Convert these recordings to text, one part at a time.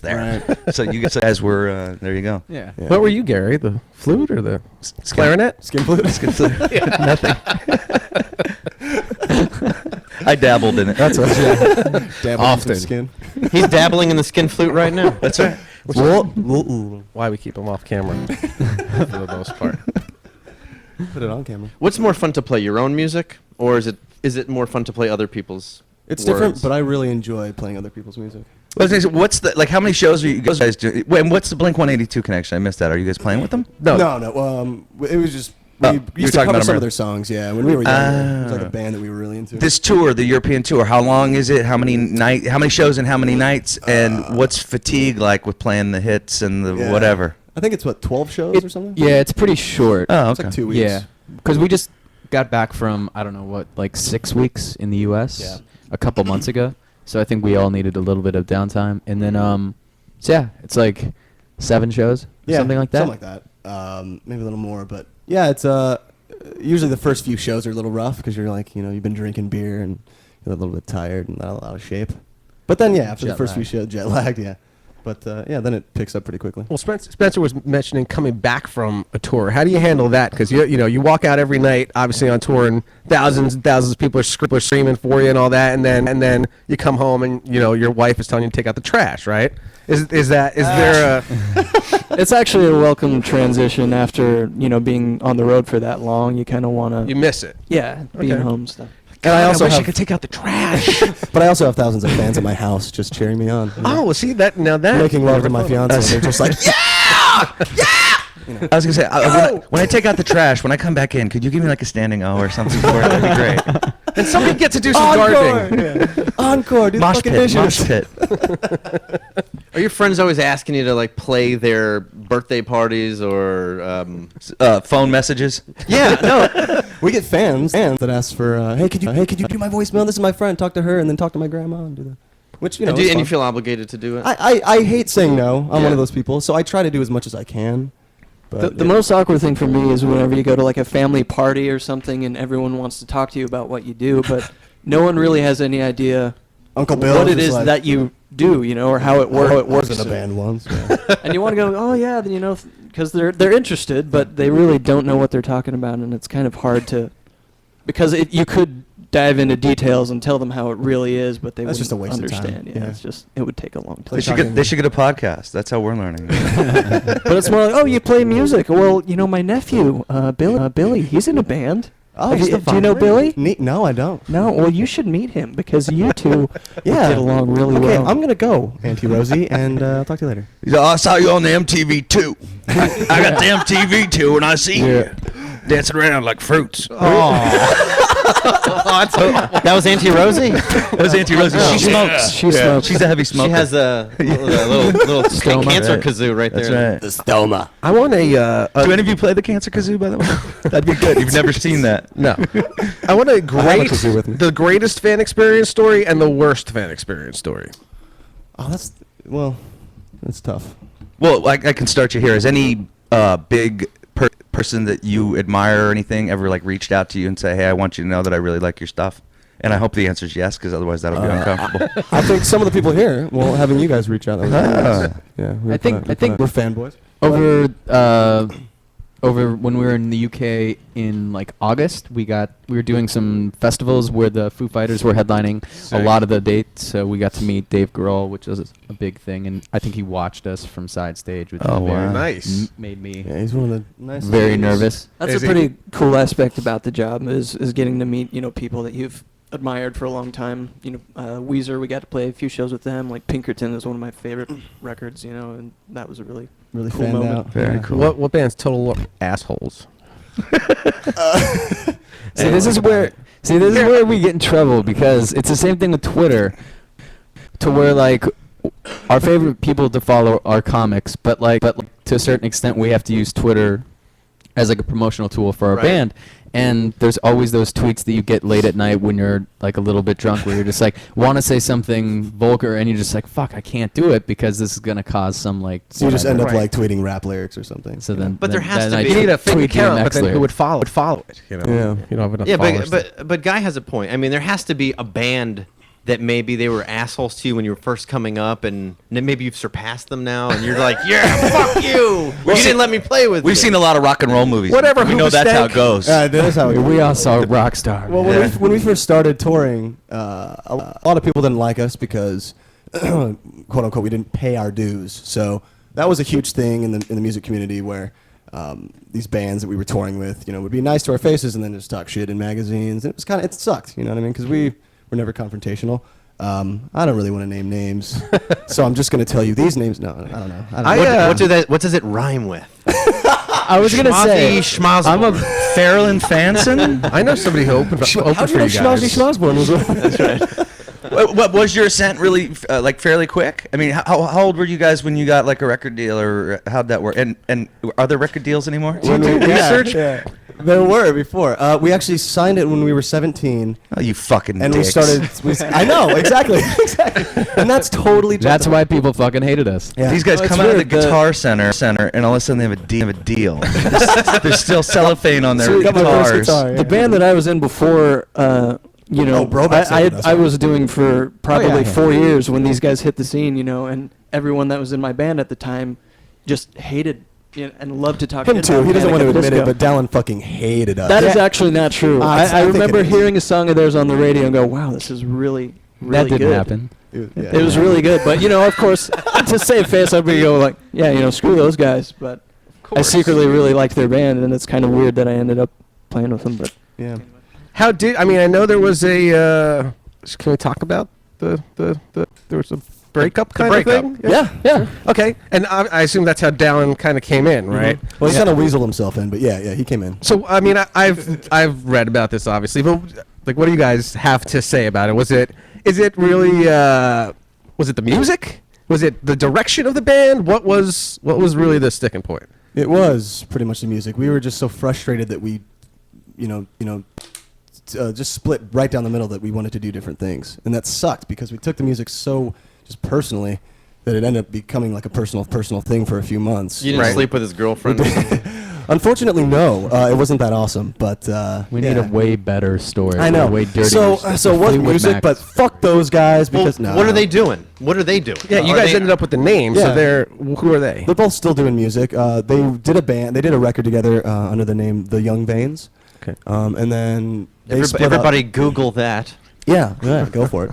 there. Right. So you guys were there. You go. Yeah. What were you, Gary? The flute or the clarinet? Skin flute. Skin flute. Nothing. I dabbled in it. That's what. Yeah. Dabbling Often. in some skin. He's dabbling in the skin flute right now. That's right. Why we keep him off camera for the most part. Put it on camera. What's more fun to play, your own music, or is it more fun to play other people's? It's words? different, but I really enjoy playing other people's music. What's the how many shows are you guys doing? Wait, and what's the Blink 182 connection? I missed that. Are you guys playing with them? No. It was just we you were used to talking cover about some them of their songs. Yeah, when we were younger, it was like Ah. a band that we were really into. This tour, the European tour, how long is it? How many shows and how many nights? And what's fatigue like with playing the hits and the Yeah. whatever? I think it's 12 shows or something. Yeah, it's pretty short. Oh, It's okay. like 2 weeks. Yeah, because we just got back from, I don't know what, like 6 weeks in the U.S. Yeah. a couple months ago. So I think we all needed a little bit of downtime. And then, so yeah, it's like 7 shows, something like that. Something like that. Maybe a little more, but yeah, it's usually the first few shows are a little rough because you're like, you've been drinking beer and you're a little bit tired and not out of shape. But then, yeah, after the first few shows, jet lagged, yeah. But yeah, then it picks up pretty quickly. Well, Spencer was mentioning coming back from a tour. How do you handle that? Because you walk out every night, obviously on tour, and thousands of people are screaming for you and all that, and then you come home and your wife is telling you to take out the trash, right? Is there a? It's actually a welcome transition after being on the road for that long. You kind of want to. You miss it. Yeah, being Okay. home stuff. And I also wish I have, could take out the trash. but I also have thousands of fans at my house just cheering me on. Oh, well, see that now that Making love to my fiance. They're just like, yeah, yeah. I was gonna say when I take out the trash, when I come back in, could you give me like a standing O or something for it? That'd be great. and somebody gets to do some gardening. Yeah. Encore, do the Mosh fucking pit, dishes. mosh pit. Are your friends always asking you to like play their birthday parties or? Phone messages. Yeah, no. We get fans that ask for, hey, could you do my voicemail? This is my friend. Talk to her, and then talk to my grandma and do that. Which And, is and you fun. feel obligated to do it. I hate saying no. I'm Yeah. one of those people, so I try to do as much as I can. But The most awkward thing for me is whenever you go to like a family party or something and everyone wants to talk to you about what you do, but no one really has any idea Uncle Bill what it just is like, that you do, or how it works. how it works in a band once. Yeah. And you want to go, oh yeah, then because they're interested, but they really don't know what they're talking about, and it's kind of hard to, because you could dive into details and tell them how it really is, but they That's wouldn't just a waste of time. understand. Yeah, Yeah. it's just it would take a long time. They should get a podcast. That's how we're learning. But it's more like, oh, you play music. Well, my nephew, Billy, he's in a band. Oh, Do you know Billy? No, I don't. No, well, you should meet him because you two Yeah. get along really Okay, well. I'm gonna go, Auntie Rosie, and I'll talk to you later. I saw you on the MTV too. I got the MTV too, and I see you dancing around like fruits. That was Auntie Rosie. That was Auntie Rosie. She smokes. She smokes. She's a heavy smoker. She has a little Stoma. cancer Right. kazoo right there. That's right. Stoma. I want Do any of you play the cancer kazoo, by the way? That'd be good. You've never seen that. no. I want a kazoo with me. the greatest fan experience story and the worst fan experience story. Oh, that's tough. Well, I can start you here. Has any big person that you admire or anything ever like reached out to you and say, "Hey, I want you to know that I really like your stuff"? And I hope the answer is yes, because otherwise that'll be uncomfortable. I think some of the people here, well, having you guys reach out. That was nice. Yeah, I think we're fanboys. over when we were in the UK in like August, we were doing some festivals where the Foo Fighters were headlining a lot of the dates. So we got to meet Dave Grohl, which was a big thing, and I think he watched us from side stage, which Oh, wow. Nice. made me Yeah, he's one of the nice. very nervous. That's Is a he- pretty cool aspect about the job is getting to meet people that you've admired for a long time. Weezer, we got to play a few shows with them. Like Pinkerton is one of my favorite records. And that was a really Really cool fanned moment. out. Very Yeah. cool. What band's total assholes? See, this is where we get in trouble because it's the same thing with Twitter, to where like our favorite people to follow are comics, but to a certain extent we have to use Twitter as like a promotional tool for our Right. band. And there's always those tweets that you get late at night when you're like a little bit drunk, where you're just like want to say something vulgar, and you're just like, "Fuck, I can't do it because this is gonna cause some like." So you just end up Right. like tweeting rap lyrics or something. So then, But there has then to I be- You need a fake tweet your account, but next then lyric. who would follow it? Yeah. You don't have enough Yeah, followers. but Guy has a point. I mean, there has to be a band that maybe they were assholes to you when you were first coming up, and then maybe you've surpassed them now, and you're like, yeah, fuck you. You didn't let me play with We've you. seen a lot of rock and roll movies. Whatever, We know that's how it goes. That is how it We all saw Rockstar. Well, when we first started touring, a lot of people didn't like us because, quote unquote, we didn't pay our dues. So that was a huge thing in the music community where these bands that we were touring with, would be nice to our faces and then just talk shit in magazines. And it sucked, you know what I mean? Because we were never confrontational. I don't really want to name names, so I'm just going to tell you these names. No, I don't know. What does it rhyme with? I was gonna say, Schmozzy, I'm a Farrell and Fanson? I know somebody who opened for you guys. Schmozzy was That's right. What was your ascent really fairly quick? I mean, how old were you guys when you got like a record deal, or how'd that work? And are there record deals anymore? When we research? Yeah. There were before. We actually signed it when we were 17. Oh, you fucking And dicks. I know, exactly. And that's totally That's why people fucking hated us. Yeah. These guys Oh, it's come out of the weird, the- Guitar Center, and all of a sudden they have a deal. There's still cellophane on their So we got my first guitars. guitar, yeah. The band that I was in before, Brobeck's I in with us, I right? was doing for probably yeah. 4 years when these guys hit the scene, and everyone that was in my band at the time just hated and loved to talk Him shit too. about He doesn't want Panic to at the admit it, Disco. but Dallin fucking hated us. That is actually not true. I I think it remember is. hearing a song of theirs on the radio and go, wow, this is really, really That didn't good. happen. It was really good. But, of course, to save face, I'd be go like, yeah, screw those guys. But I secretly really liked their band, and it's kind of weird that I ended up playing with them. But Yeah. I know there was a, can we talk about there was a breakup kind of thing? Yeah. Okay. And I assume that's how Dallin kind of came in, right? Well, he kind of weaseled himself in, but yeah, he came in. So, I mean, I've read about this, obviously, but, like, what do you guys have to say about it? Is it really, was it the music? Was it the direction of the band? What was really the sticking point? It was pretty much the music. We were just so frustrated that we, just split right down the middle that we wanted to do different things. And that sucked because we took the music so just personally that it ended up becoming like a personal thing for a few months. You didn't sleep with his girlfriend? Unfortunately, no. It wasn't that awesome, but We need a way better story. I know. A way dirtier. So it was Fleetwood music, Mac. but fuck those guys because Well, what are they doing? What are they doing? Yeah, you Are guys they- ended up with the name, Yeah. so who are they? They're both still doing music. They did a record together under the name The Young Veins. Okay. And then they split up. Everybody Google that. Yeah, go for it.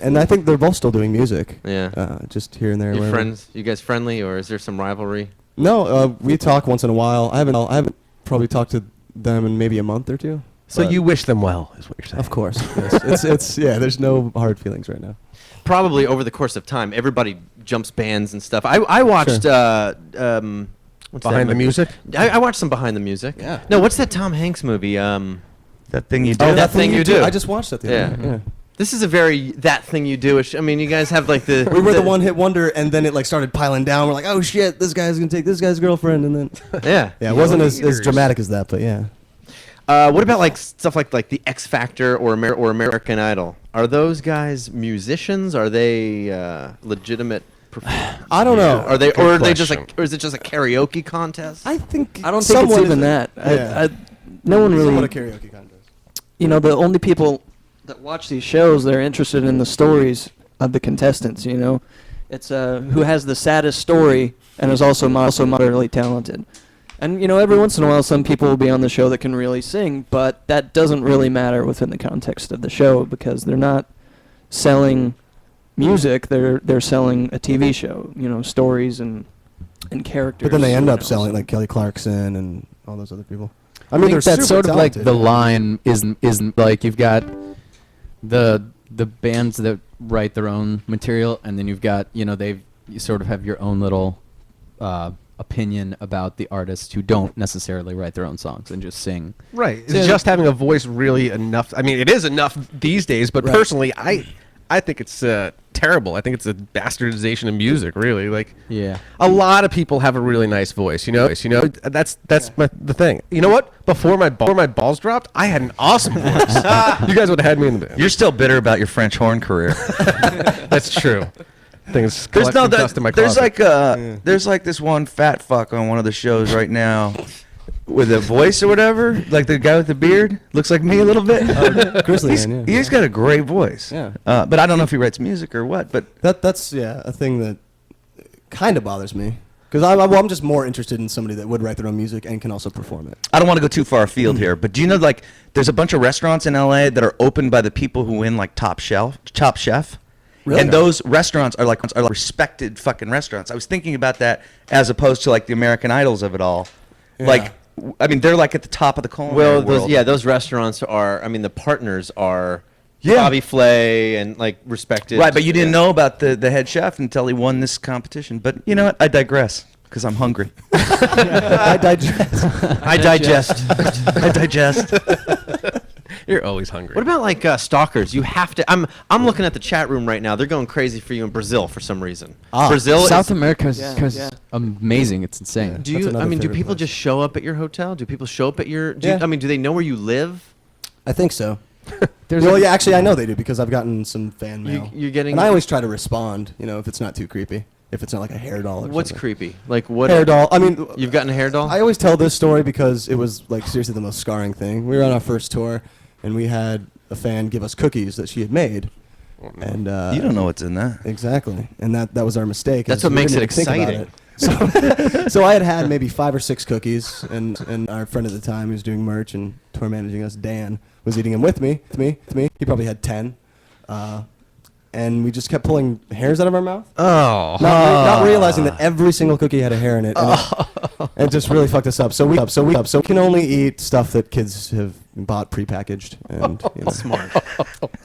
And I think they're both still doing music. Yeah. Just here and there. You wherever. friends? You guys friendly, or is there some rivalry? No, we talk once in a while. I haven't probably talked to them in maybe a month or two. So but you wish them well, is what you're saying. Of course. Yes. it's there's no hard feelings right now. Probably over the course of time, everybody jumps bands and stuff. I watched what's that Behind the movie? music? I watched some Behind the Music. Yeah. No, what's that Tom Hanks movie? That thing you do. That Thing You Do. I just watched that the other Yeah. day. This is a very That Thing You Do-ish. I mean, you guys have like the. We were the one-hit wonder, and then it like started piling down. We're like, oh shit, this guy's gonna take this guy's girlfriend, and then Yeah. it wasn't as dramatic as that, but yeah. What about like stuff like the X Factor or American Idol? Are those guys musicians? Are they legitimate? I don't know. Are they, Good or are they just question. like, or is it just a karaoke contest? I think I don't think it's somewhat even is- that. Yeah. No one really. Somewhat a karaoke contest. The only people that watch these shows, they're interested in the stories of the contestants. It's who has the saddest story and is also moderately talented. And every once in a while, some people will be on the show that can really sing, but that doesn't really matter within the context of the show because they're not selling music. They're selling a TV show. Stories and characters. But then they end up so- selling like Kelly Clarkson and all those other people. I I mean, think they're that's super sort of like talented. the line isn't like you've got the bands that write their own material, and then you've got you sort of have your own little opinion about the artists who don't necessarily write their own songs and just sing. Right. Is Yeah. just having a voice really enough? I mean, it is enough these days, but Right. personally, I think it's terrible. I think it's a bastardization of music, really. Like, Yeah. a lot of people have a really nice voice, That's the thing. You know what? Before my balls dropped, I had an awesome voice. You guys would have had me in the band. You're still bitter about your French horn career. That's true. Things There's no dust in my there's closet. there's like this one fat fuck on one of the shows right now with a voice or whatever, like the guy with the beard, looks like me a little bit. Grizzly he's, Man, yeah. he's got a great voice. Yeah. But I don't know if he writes music or what. But That's a thing that kind of bothers me. Because I'm just more interested in somebody that would write their own music and can also perform it. I don't want to go too far afield here. But do you know, like, there's a bunch of restaurants in LA that are opened by the people who win like Top Chef. Really? And those restaurants are like respected fucking restaurants. I was thinking about that as opposed to like the American Idols of it all. Yeah. Like, I mean, they're like at the top of the culinary Well, world. those restaurants are. I mean, the partners are Yeah. Bobby Flay and like respected. Right, but you didn't yeah. know about the head chef until he won this competition. But you know what? I digress because I'm hungry. I digest. I digest. I digest. You're always hungry. What about like stalkers? You have to. I'm looking at the chat room right now. They're going crazy for you in Brazil for some reason. Brazil. South is, America is Yeah. amazing. It's insane. Do That's you? another I mean, do favorite people place. just show up at your hotel? Do people show up at your? Yeah. I mean, do they know where you live? I think so. There's Well, a- yeah, actually, I know they do because I've gotten some fan mail. You're getting. and I always try to respond, if it's not too creepy. If it's not like a hair doll or What's something. creepy? Like what? Hair doll. I mean, You've gotten a hair doll? I always tell this story because it was like seriously the most scarring thing. We were on our first tour, and we had a fan give us cookies that she had made, and You don't know what's in that. exactly, and that was our mistake. That's is what we makes didn't it even think about exciting. it. So I had maybe 5 or 6 cookies, and our friend at the time who was doing merch and tour managing us, Dan, was eating them with me. He probably had 10. And we just kept pulling hairs out of our mouth. Oh. Not realizing that every single cookie had a hair in it, and it just really fucked us up. So we can only eat stuff that kids have bought prepackaged, and Smart.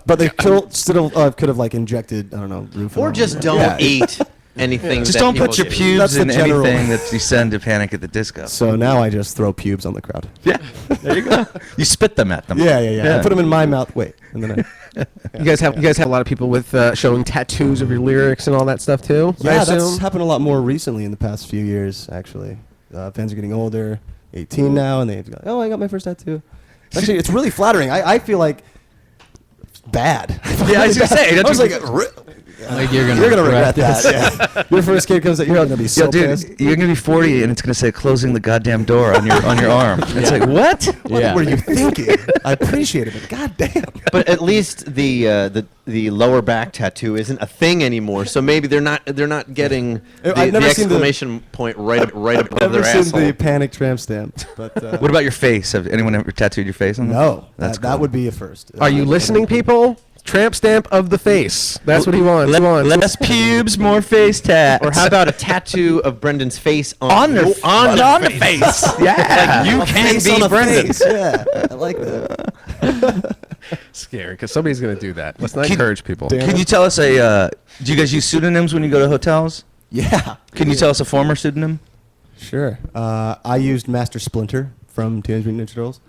But they still could have like injected, I don't know, Roofing Or just don't Yeah. eat anything. Just that don't people put your do. pubes That's the in general- anything that you send to Panic at the Disco. So now I just throw pubes on the crowd. Yeah, there you go. You spit them at them. Yeah. I put them in my mouth. Wait, and then You guys have a lot of people with showing tattoos of your lyrics and all that stuff too. I yeah, that's assume? happened a lot more recently in the past few years. Actually, fans are getting older, 18 now, and they go, "Oh, I got my first tattoo." Actually, it's really flattering. I feel like it's bad. Yeah, I was gonna say, I was like, Like you're gonna regret that. Yeah. Your first kid comes out, you're gonna be so Yo, dude, pissed. you're gonna be 40 and it's gonna say closing the goddamn door on your arm. It's like what? What Yeah. were you thinking? I appreciate it, but goddamn. But at least the lower back tattoo isn't a thing anymore. So maybe they're not getting the, I've the never seen the- exclamation point right above Never their seen asshole. the panic tramp stamp, but What about your face? Have anyone ever tattooed your face on them? no, That's that cool. would be a first. Are you listening, people? Tramp stamp of the face. That's what he wants. Less pubes, more face tat. Or how about a tattoo of Brendan's face on on the face? Yeah, you A can face be on a Brendan. face, Yeah, I like that. Scary, because somebody's gonna do that. Let's not Can- encourage people. Damn. Can you tell us do you guys use pseudonyms when you go to hotels? Yeah, Can you tell us a former pseudonym? sure. I used Master Splinter from Teenage Mutant Ninja Turtles.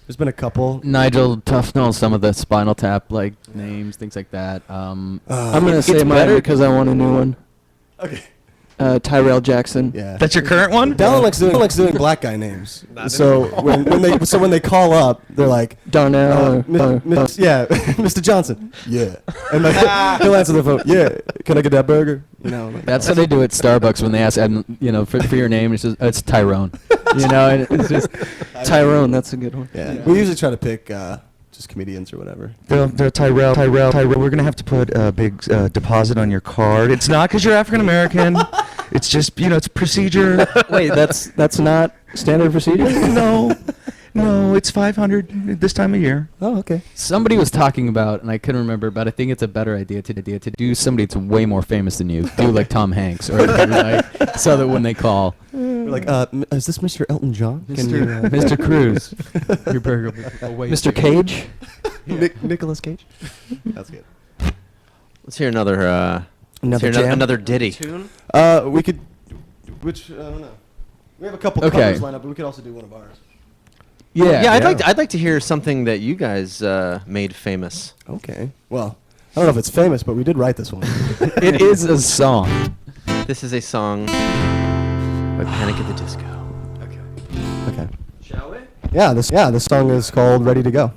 There's been a couple. Nigel Tufnell, some of the Spinal Tap like names, things like that. I'm gonna It's say mine better- because I want a new one. Okay. Tyrell Jackson. Yeah. That's your current one? Dallin likes doing black guy names. So when they call up, they're like, Darnell. Mr. Johnson. Yeah. And like, he'll answer the phone. Yeah. Can I get that burger? Like, That's how they do at Starbucks when they ask, for your name. It's just it's Tyrone. And it's just Tyrone. That's a good one. yeah. We usually try to pick just comedians or whatever. They're Tyrell. We're gonna have to put a big deposit on your card. It's not because you're African American. It's just it's procedure. Wait, that's not standard procedure. No, it's 500 this time of year. Oh, okay. somebody was talking about, and I couldn't remember, but I think it's a better idea to do somebody that's way more famous than you. Do like Tom Hanks, or like, so that when they call, We're like, is this Mr. Elton John? Can you, Mr. Cruz, your burger, Mr. Cage. Nicholas Cage? That's good. Let's hear another. Another let's hear jam? another ditty. We could. Which I don't know. We have a couple Okay. covers lined up, but we could also do one of ours. Yeah, I'd like to hear something that you guys made famous. Okay. Well, I don't know if it's famous, but we did write this one. It is a song. This is a song by Panic at the Disco. Okay. Shall we? Yeah. This song is called "Ready to Go."